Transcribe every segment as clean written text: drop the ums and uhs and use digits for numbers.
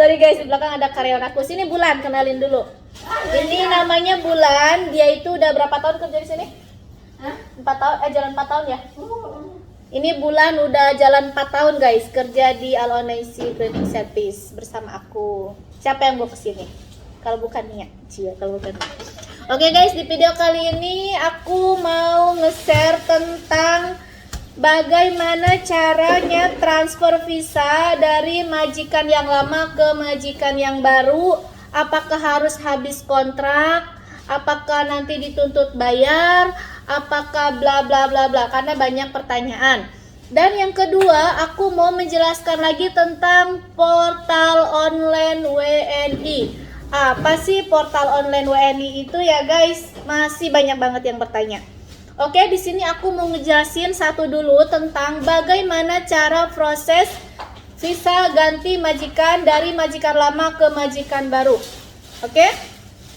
Sorry guys, di belakang ada karyawan aku. Sini Bulan, kenalin dulu. Ini namanya Bulan. Dia itu udah berapa tahun kerja di sini? 4 tahun, jalan 4 tahun ya? Ini Bulan udah jalan 4 tahun guys kerja di Al-Onaisi Cleaning Service bersama aku. Siapa yang gue kesini? Kalau bukan Nia, kalau bukan. Oke guys, di video kali ini aku mau nge-share tentang bagaimana caranya transfer visa dari majikan yang lama ke majikan yang baru. Apakah harus habis kontrak? Apakah nanti dituntut bayar? Apakah bla bla bla bla, karena banyak pertanyaan. Dan yang kedua, aku mau menjelaskan lagi tentang portal online WNI. Apa sih portal online WNI itu ya guys? Masih banyak banget yang bertanya. Oke, di sini aku mau ngejelasin satu dulu tentang bagaimana cara proses visa ganti majikan dari majikan lama ke majikan baru. Oke?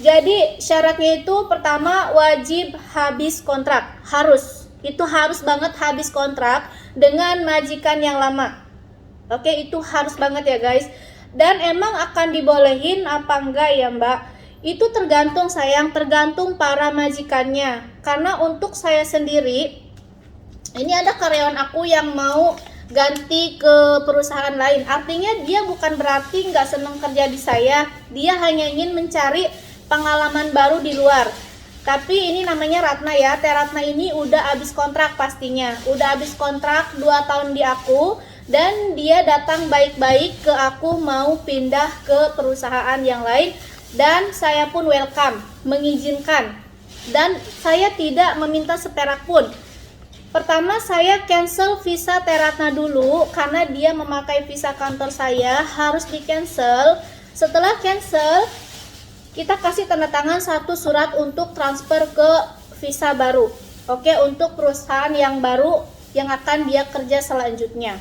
Jadi syaratnya itu pertama wajib habis kontrak, itu harus banget habis kontrak dengan majikan yang lama. Oke, itu harus banget ya guys. Dan emang akan dibolehin apa enggak ya Mbak? Itu tergantung sayang, tergantung para majikannya. Karena untuk saya sendiri, ini ada karyawan aku yang mau ganti ke perusahaan lain. Artinya dia bukan berarti nggak senang kerja di saya, dia hanya ingin mencari pengalaman baru di luar. Tapi ini namanya Ratna ya. Teh Ratna ini udah habis kontrak pastinya. Udah habis kontrak 2 tahun di aku, dan dia datang baik-baik ke aku mau pindah ke perusahaan yang lain, dan saya pun welcome, mengizinkan. Dan saya tidak meminta seperak pun. Pertama saya cancel visa Teh Ratna dulu karena dia memakai visa kantor saya, harus di cancel. Setelah cancel, kita kasih tanda tangan satu surat untuk transfer ke visa baru. Oke, untuk perusahaan yang baru yang akan dia kerja selanjutnya.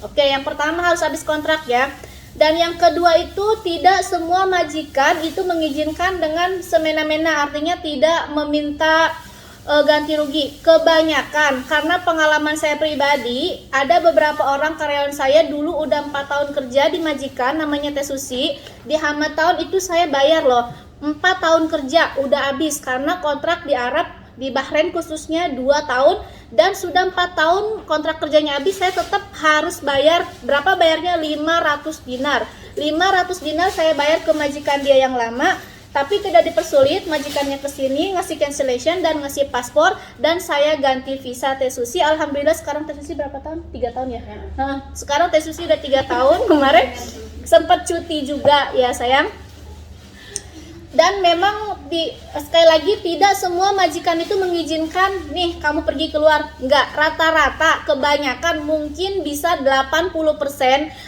Oke, yang pertama harus habis kontrak ya. Dan yang kedua itu tidak semua majikan itu mengizinkan dengan semena-mena, artinya tidak meminta ganti rugi. Kebanyakan, karena pengalaman saya pribadi, ada beberapa orang karyawan saya dulu udah 4 tahun kerja di majikan namanya Teh Susi. Di Hamad tahun itu saya bayar loh, 4 tahun kerja udah habis karena kontrak di Arab, di Bahrain khususnya 2 tahun, dan sudah 4 tahun kontrak kerjanya habis, saya tetap harus bayar. Berapa bayarnya? 500 dinar. 500 dinar saya bayar ke majikan dia yang lama. Tapi tidak dipersulit, majikannya kesini ngasih cancellation dan ngasih paspor, dan saya ganti visa Teh Susi. Alhamdulillah sekarang Teh Susi berapa tahun? 3 tahun ya? Nah, sekarang Teh Susi udah 3 tahun, kemarin sempat cuti juga ya sayang. Dan memang sekali lagi tidak semua majikan itu mengizinkan nih kamu pergi keluar. Enggak, rata-rata kebanyakan mungkin bisa 80%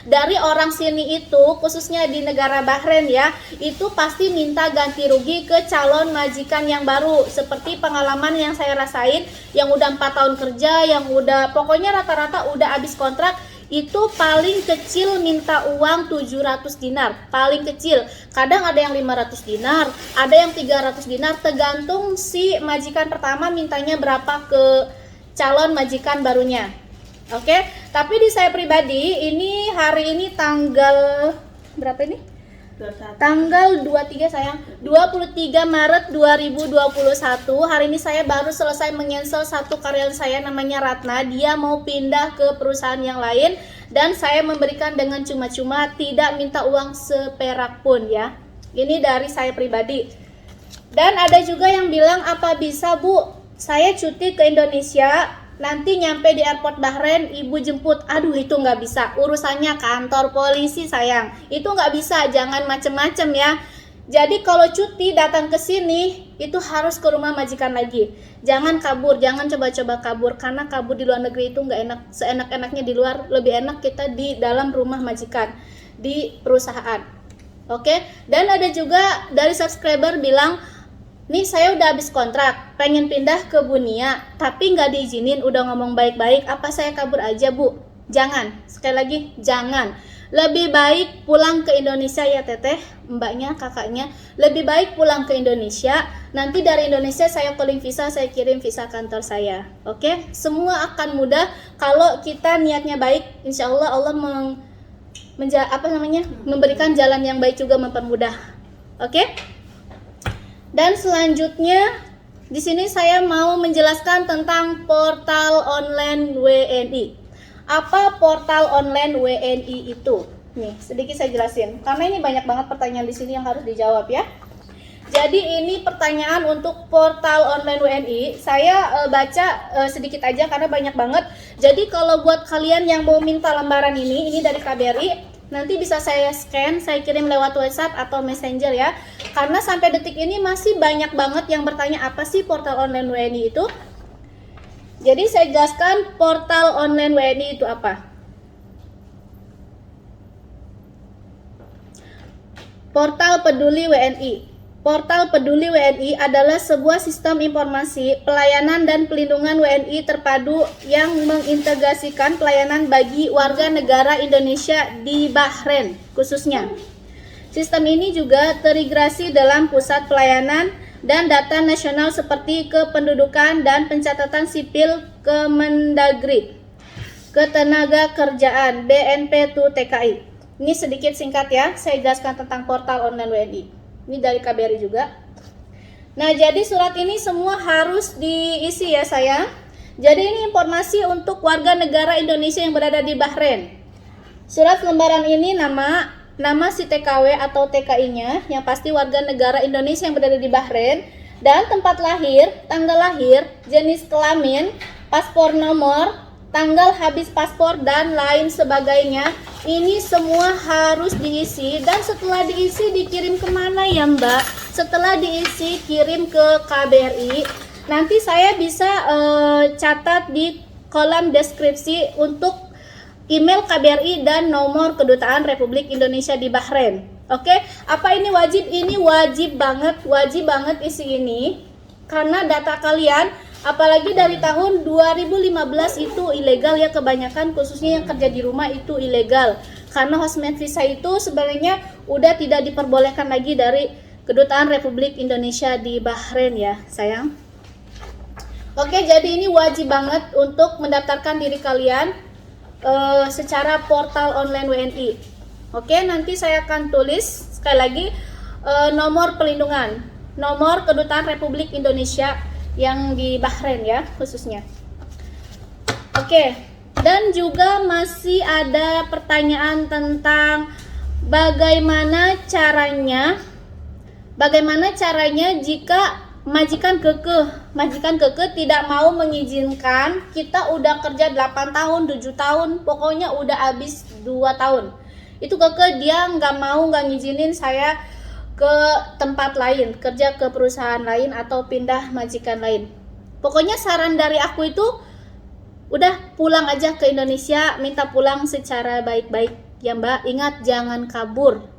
dari orang sini itu, khususnya di negara Bahrain ya, itu pasti minta ganti rugi ke calon majikan yang baru. Seperti pengalaman yang saya rasain, yang udah 4 tahun kerja, yang udah pokoknya rata-rata udah habis kontrak, itu paling kecil minta uang 700 dinar, paling kecil. Kadang ada yang 500 dinar, ada yang 300 dinar, tergantung si majikan pertama mintanya berapa ke calon majikan barunya. Oke, tapi di saya pribadi ini hari ini tanggal berapa ini? 21. Tanggal 23 sayang, 23 Maret 2021. Hari ini saya baru selesai mencancel satu karyawan saya namanya Ratna. Dia mau pindah ke perusahaan yang lain, dan saya memberikan dengan cuma-cuma, tidak minta uang seperak pun ya. Ini dari saya pribadi. Dan ada juga yang bilang, apa bisa Bu, saya cuti ke Indonesia, nanti nyampe di airport Bahrain ibu jemput. Aduh, itu nggak bisa, urusannya kantor polisi sayang, itu nggak bisa. Jangan macem-macem ya. Jadi kalau cuti datang ke sini itu harus ke rumah majikan lagi. Jangan kabur, jangan coba-coba kabur, karena kabur di luar negeri itu nggak enak. Seenak-enaknya di luar, lebih enak kita di dalam rumah majikan di perusahaan. Oke. Dan ada juga dari subscriber bilang, nih saya udah habis kontrak, pengen pindah ke Bunia, tapi nggak diizinin, udah ngomong baik-baik, apa saya kabur aja Bu? Jangan, sekali lagi jangan. Lebih baik pulang ke Indonesia ya Teteh, mbaknya, kakaknya. Lebih baik pulang ke Indonesia, nanti dari Indonesia saya calling visa, saya kirim visa kantor saya. Oke, semua akan mudah kalau kita niatnya baik. Insya Allah Allah memberikan jalan yang baik juga, mempermudah. Oke? Dan selanjutnya di sini saya mau menjelaskan tentang portal online WNI. Apa portal online WNI itu? Nih, sedikit saya jelasin. Karena ini banyak banget pertanyaan di sini yang harus dijawab ya. Jadi ini pertanyaan untuk portal online WNI. Saya baca sedikit aja karena banyak banget. Jadi kalau buat kalian yang mau minta lembaran ini dari KBRI, nanti bisa saya scan, saya kirim lewat WhatsApp atau Messenger ya. Karena sampai detik ini masih banyak banget yang bertanya apa sih portal online WNI itu. Jadi saya jelaskan portal online WNI itu apa. Portal Peduli WNI. Portal Peduli WNI adalah sebuah sistem informasi, pelayanan dan pelindungan WNI terpadu yang mengintegrasikan pelayanan bagi warga negara Indonesia di Bahrain khususnya. Sistem ini juga terintegrasi dalam pusat pelayanan dan data nasional seperti kependudukan dan pencatatan sipil Kemendagri, Ketenagakerjaan, BNP2TKI. Ini sedikit singkat ya, saya jelaskan tentang portal online WNI. Ini dari KBRI juga. Nah, jadi surat ini semua harus diisi ya sayang. Jadi ini informasi untuk warga negara Indonesia yang berada di Bahrain. Surat lembaran ini nama si TKW atau TKI-nya, yang pasti warga negara Indonesia yang berada di Bahrain, dan tempat lahir, tanggal lahir, jenis kelamin, paspor nomor, tanggal habis paspor, dan lain sebagainya. Ini semua harus diisi, dan setelah diisi dikirim kemana ya Mbak? Setelah diisi kirim ke KBRI. Nanti saya bisa catat di kolom deskripsi untuk email KBRI dan nomor Kedutaan Republik Indonesia di Bahrain. Oke, apa ini wajib? Ini wajib banget isi ini, karena data kalian apalagi dari tahun 2015 itu ilegal ya, kebanyakan khususnya yang kerja di rumah itu ilegal. Karena hostman visa itu sebenarnya udah tidak diperbolehkan lagi dari Kedutaan Republik Indonesia di Bahrain ya sayang. Oke, jadi ini wajib banget untuk mendaftarkan diri kalian secara portal online WNI. Oke, nanti saya akan tulis sekali lagi nomor pelindungan, nomor Kedutaan Republik Indonesia yang di Bahrain ya khususnya. Oke, dan juga masih ada pertanyaan tentang bagaimana caranya jika majikan kekeh tidak mau mengizinkan kita udah kerja 8 tahun, 7 tahun, pokoknya udah habis 2 tahun. Itu kekeh dia nggak ngizinin saya ke tempat lain, kerja ke perusahaan lain atau pindah majikan lain. Pokoknya saran dari aku itu udah pulang aja ke Indonesia, minta pulang secara baik-baik ya Mbak. Ingat, jangan kabur.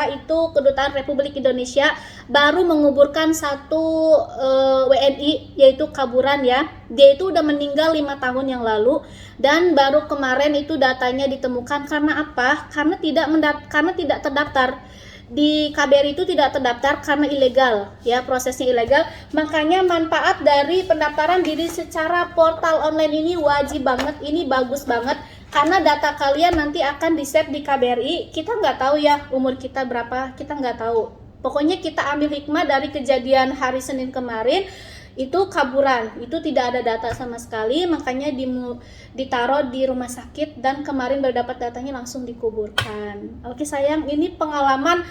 Itu Kedutaan Republik Indonesia baru menguburkan satu WNI, yaitu kaburan ya. Dia itu udah meninggal 5 tahun yang lalu, dan baru kemarin itu datanya ditemukan. Karena apa? Karena tidak terdaftar di KBRI, itu tidak terdaftar karena ilegal ya, prosesnya ilegal. Makanya manfaat dari pendaftaran diri secara portal online ini wajib banget, ini bagus banget, karena data kalian nanti akan di-save di KBRI. Kita nggak tahu ya umur kita berapa, kita nggak tahu. Pokoknya kita ambil hikmah dari kejadian hari Senin kemarin, itu kaburan, itu tidak ada data sama sekali, makanya ditaruh di rumah sakit, dan kemarin baru dapat datanya langsung dikuburkan. Oke sayang, ini pengalaman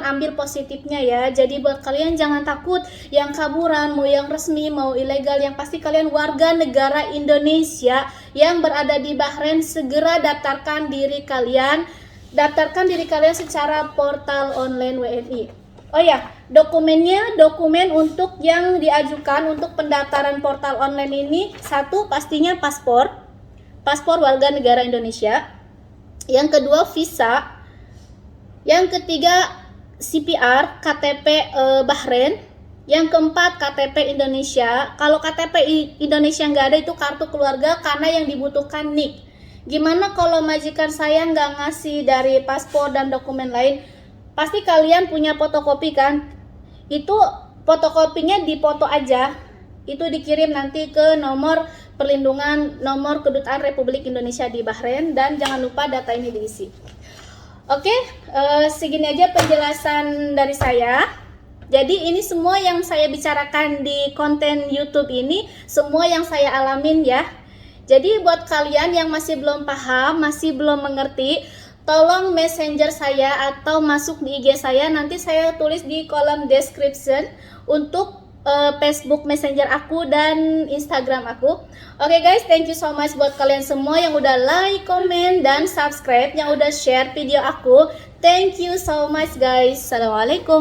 ambil positifnya ya. Jadi buat kalian jangan takut, yang kaburan mau yang resmi mau ilegal, yang pasti kalian warga negara Indonesia yang berada di Bahrain, segera daftarkan diri kalian secara portal online WNI. Oh ya, dokumen untuk yang diajukan untuk pendaftaran portal online ini, satu pastinya paspor warga negara Indonesia. Yang kedua visa. Yang ketiga CPR, KTP Bahrain. Yang keempat KTP Indonesia. Kalau KTP Indonesia nggak ada, itu kartu keluarga, karena yang dibutuhkan NIK. Gimana kalau majikan saya nggak ngasih dari paspor dan dokumen lain? Pasti kalian punya fotokopi kan? Itu fotokopinya dipoto aja, itu dikirim nanti ke nomor perlindungan nomor kedutaan Republik Indonesia di Bahrain, dan jangan lupa data ini diisi. Oke, segini aja penjelasan dari saya. Jadi ini semua yang saya bicarakan di konten YouTube ini semua yang saya alamin ya. Jadi buat kalian yang masih belum paham, masih belum mengerti, tolong messenger saya atau masuk di IG saya, nanti saya tulis di kolom description untuk Facebook Messenger aku dan Instagram aku. Oke guys, thank you so much buat kalian semua yang udah like, comment, dan subscribe, yang udah share video aku. Thank you so much guys. Assalamualaikum.